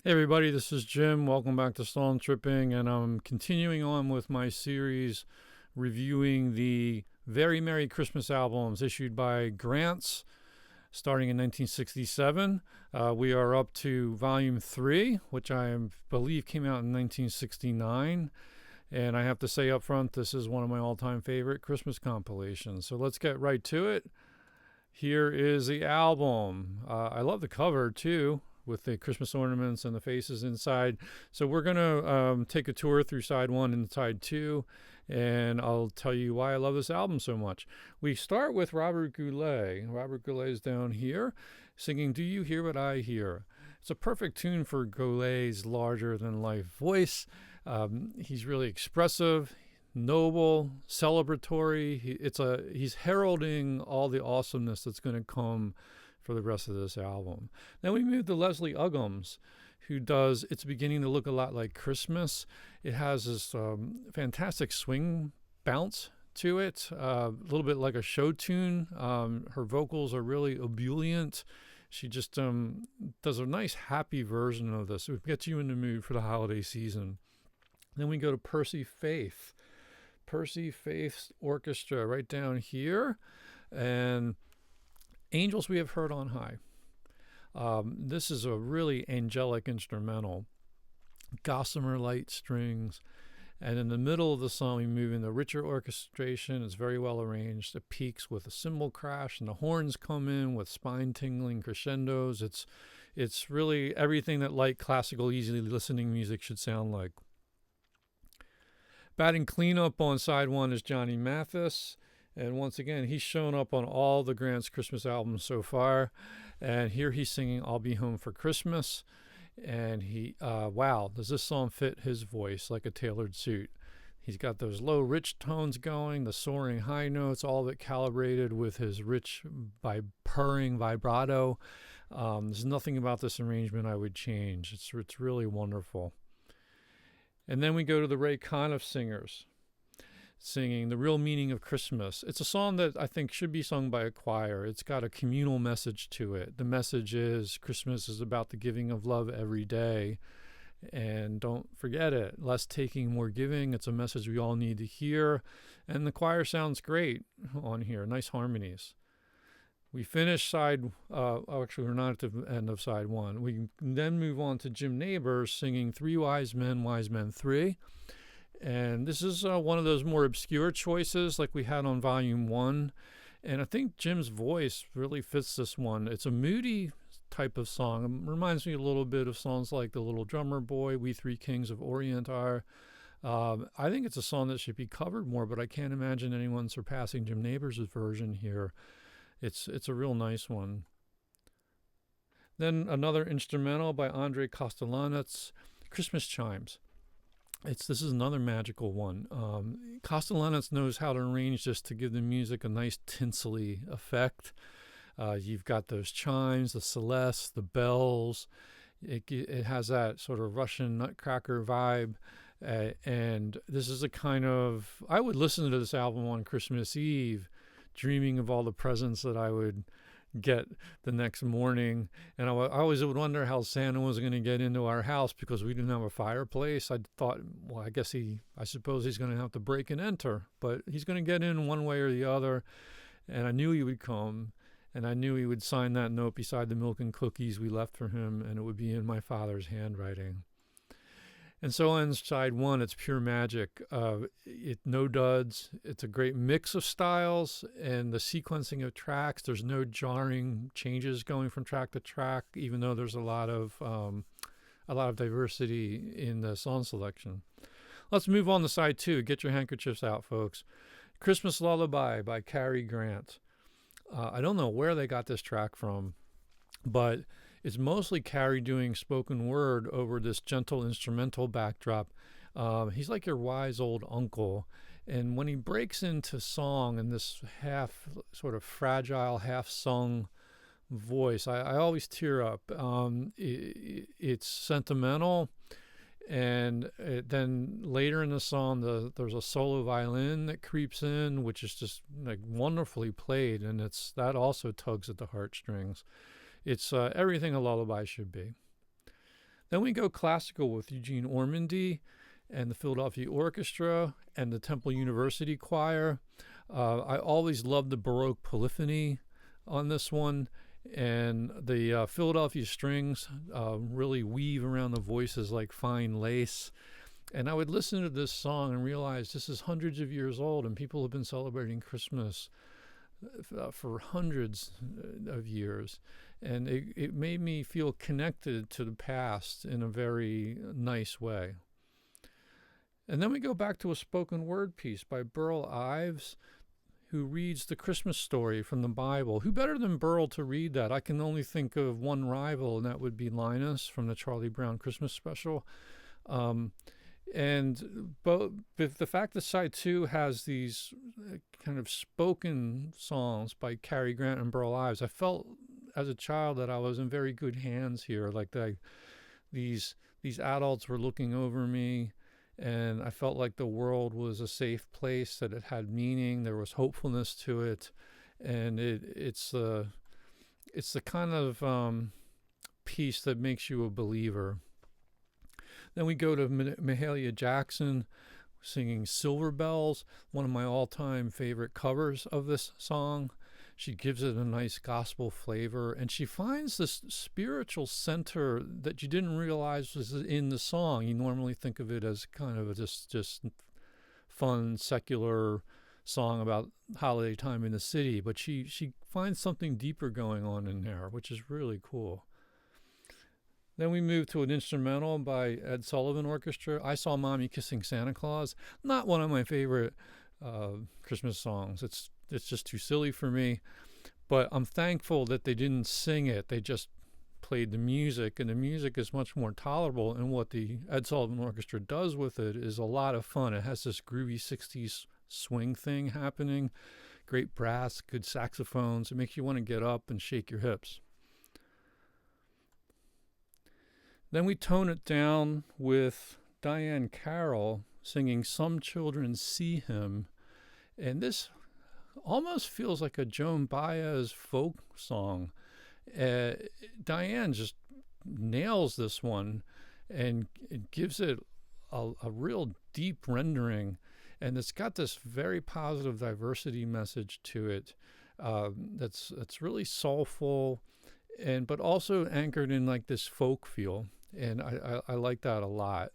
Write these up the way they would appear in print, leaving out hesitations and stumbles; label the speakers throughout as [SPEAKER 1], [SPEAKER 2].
[SPEAKER 1] Hey everybody, this is Jim. Welcome back to Song Tripping, and I'm continuing on with my series reviewing the Very Merry Christmas albums issued by Grants starting in 1967. We are up to Volume 3, which believe came out in 1969. And I have to say up front, this is one of my all-time favorite Christmas compilations. So let's get right to it. Here is the album. I love the cover too, with the Christmas ornaments and the faces inside. So we're going to take a tour through side one and side two, and I'll tell you why I love this album so much. We start with Robert Goulet. Robert Goulet is down here singing Do You Hear What I Hear? It's a perfect tune for Goulet's larger-than-life voice. He's really expressive, noble, celebratory. He's heralding all the awesomeness that's going to come for the rest of this album. Then we move to Leslie Uggams, who does It's Beginning to Look a Lot Like Christmas. It has this fantastic swing bounce to it, a little bit like a show tune. Her vocals are really ebullient. She just does a nice, happy version of this. It gets you in the mood for the holiday season. Then we go to Percy Faith. Percy Faith's orchestra right down here. And Angels We Have Heard on High. This is a really angelic instrumental. Gossamer light strings. And in the middle of the song, we move into richer orchestration. It's very well arranged. It peaks with a cymbal crash, and the horns come in with spine-tingling crescendos. It's really everything that light, classical, easily listening music should sound like. Batting cleanup on side one is Johnny Mathis. And once again, he's shown up on all the Grant's Christmas albums so far. And here he's singing I'll Be Home for Christmas. And wow, does this song fit his voice like a tailored suit? He's got those low, rich tones going, the soaring high notes, all of it calibrated with his rich, purring vibrato. There's nothing about this arrangement I would change. It's really wonderful. And then we go to the Ray Conniff singers singing The Real Meaning of Christmas. It's a song that I think should be sung by a choir. It's got a communal message to it. The message is Christmas is about the giving of love every day. And don't forget it. Less taking, more giving. It's a message we all need to hear. And the choir sounds great on here. Nice harmonies. We finish actually, we're not at the end of side one. We then move on to Jim Nabors singing Three Wise Men, Wise Men 3. And this is one of those more obscure choices like we had on Volume 1. And I think Jim's voice really fits this one. It's a moody type of song. It reminds me a little bit of songs like The Little Drummer Boy, We Three Kings of Orient are. I think it's a song that should be covered more, but I can't imagine anyone surpassing Jim Nabors' version here. It's a real nice one. Then another instrumental by Andre Kostelanetz, Christmas Chimes. This is another magical one. Kostelanetz knows how to arrange this to give the music a nice tinsely effect. You've got those chimes, the celeste, the bells. It has that sort of Russian nutcracker vibe. And this is a kind of, I would listen to this album on Christmas Eve, dreaming of all the presents that I would get the next morning. And I always would wonder how Santa was going to get into our house because we didn't have a fireplace. I thought, well, I suppose he's going to have to break and enter, but he's going to get in one way or the other. And I knew he would come, and I knew he would sign that note beside the milk and cookies we left for him, and it would be in my father's handwriting. And so on side one, it's pure magic. No duds. It's a great mix of styles and the sequencing of tracks. There's no jarring changes going from track to track, even though there's a lot of diversity in the song selection. Let's move on to side two. Get your handkerchiefs out, folks. Christmas Lullaby by Cary Grant. I don't know where they got this track from, but it's mostly Cary doing spoken word over this gentle instrumental backdrop. He's like your wise old uncle. And when he breaks into song in this half sort of fragile, half sung voice, I always tear up. It's sentimental. And then later in the song, there's a solo violin that creeps in, which is just like wonderfully played. And that also tugs at the heartstrings. It's everything a lullaby should be. Then we go classical with Eugene Ormandy and the Philadelphia Orchestra and the Temple University Choir. I always loved the Baroque polyphony on this one, and the Philadelphia strings really weave around the voices like fine lace. And I would listen to this song and realize this is hundreds of years old, and people have been celebrating Christmas for hundreds of years. And it made me feel connected to the past in a very nice way. And then we go back to a spoken word piece by Burl Ives, who reads the Christmas story from the Bible. Who better than Burl to read that? I can only think of one rival, and that would be Linus from the Charlie Brown Christmas special. And the fact that side 2 has these kind of spoken songs by Cary Grant and Burl Ives, I felt as a child that I was in very good hands here. Like these adults were looking over me, and I felt like the world was a safe place, that it had meaning, there was hopefulness to it, and it's the kind of piece that makes you a believer. Then we go to Mahalia Jackson singing Silver Bells, one of my all-time favorite covers of this song. She gives it a nice gospel flavor, and she finds this spiritual center that you didn't realize was in the song. You normally think of it as kind of just fun, secular song about holiday time in the city, but she finds something deeper going on in there, which is really cool. Then we move to an instrumental by Ed Sullivan Orchestra, I Saw Mommy Kissing Santa Claus. Not one of my favorite Christmas songs. It's just too silly for me. But I'm thankful that they didn't sing it. They just played the music, and the music is much more tolerable. And what the Ed Sullivan Orchestra does with it is a lot of fun. It has this groovy 60s swing thing happening, great brass, good saxophones. It makes you want to get up and shake your hips. Then we tone it down with Diane Carroll singing Some Children See Him. And this almost feels like a Joan Baez folk song. Diane just nails this one, and it gives it a real deep rendering. And it's got this very positive diversity message to it that's really soulful, but also anchored in like this folk feel. And I like that a lot.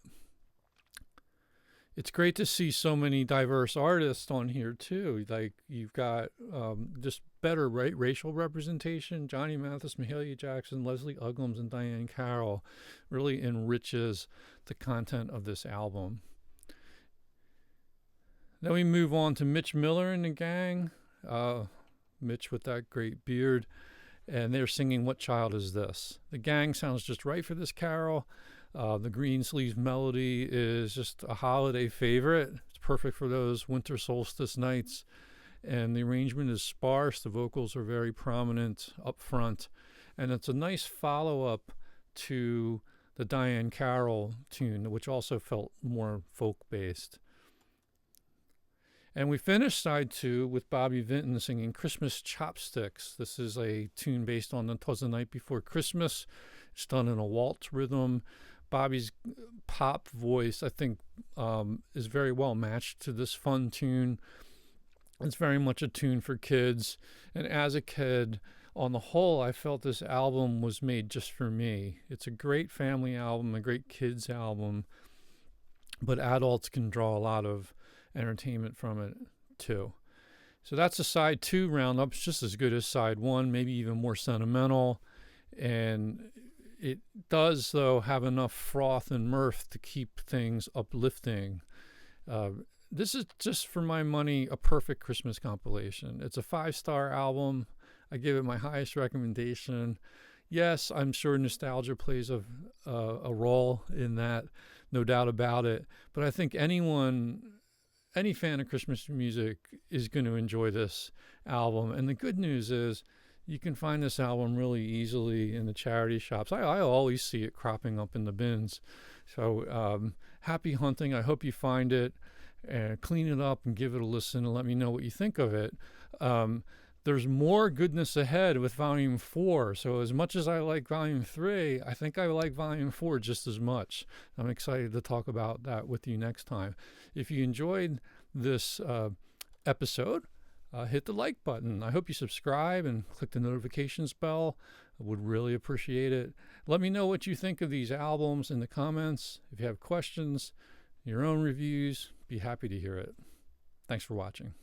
[SPEAKER 1] It's great to see so many diverse artists on here too. Like you've got just better racial representation. Johnny Mathis, Mahalia Jackson, Leslie Uggams, and Diane Carroll really enriches the content of this album. Then we move on to Mitch Miller and the gang. Mitch with that great beard. And they're singing What Child Is This? The gang sounds just right for this carol. The Greensleeves melody is just a holiday favorite. It's perfect for those winter solstice nights. And the arrangement is sparse. The vocals are very prominent up front. And it's a nice follow-up to the Diane Carroll tune, which also felt more folk-based. And we finished side 2 with Bobby Vinton singing Christmas Chopsticks. This is a tune based on the 'Twas the Night Before Christmas. It's done in a waltz rhythm. Bobby's pop voice, I think, is very well matched to this fun tune. It's very much a tune for kids. And as a kid, on the whole, I felt this album was made just for me. It's a great family album, a great kids album, but adults can draw a lot of entertainment from it too. So that's a side 2 roundup. It's just as good as side 1, maybe even more sentimental. And it does, though, have enough froth and mirth to keep things uplifting. This is just, for my money, a perfect Christmas compilation. It's a 5-star album. I give it my highest recommendation. Yes, I'm sure nostalgia plays a role in that, no doubt about it. But I think any fan of Christmas music is going to enjoy this album. And the good news is you can find this album really easily in the charity shops. I always see it cropping up in the bins. So happy hunting. I hope you find it and clean it up and give it a listen and let me know what you think of it. there's more goodness ahead with Volume 4. So as much as I like Volume 3, I think I like Volume 4 just as much. I'm excited to talk about that with you next time. If you enjoyed this episode, hit the like button. I hope you subscribe and click the notifications bell. I would really appreciate it. Let me know what you think of these albums in the comments. If you have questions, your own reviews, be happy to hear it. Thanks for watching.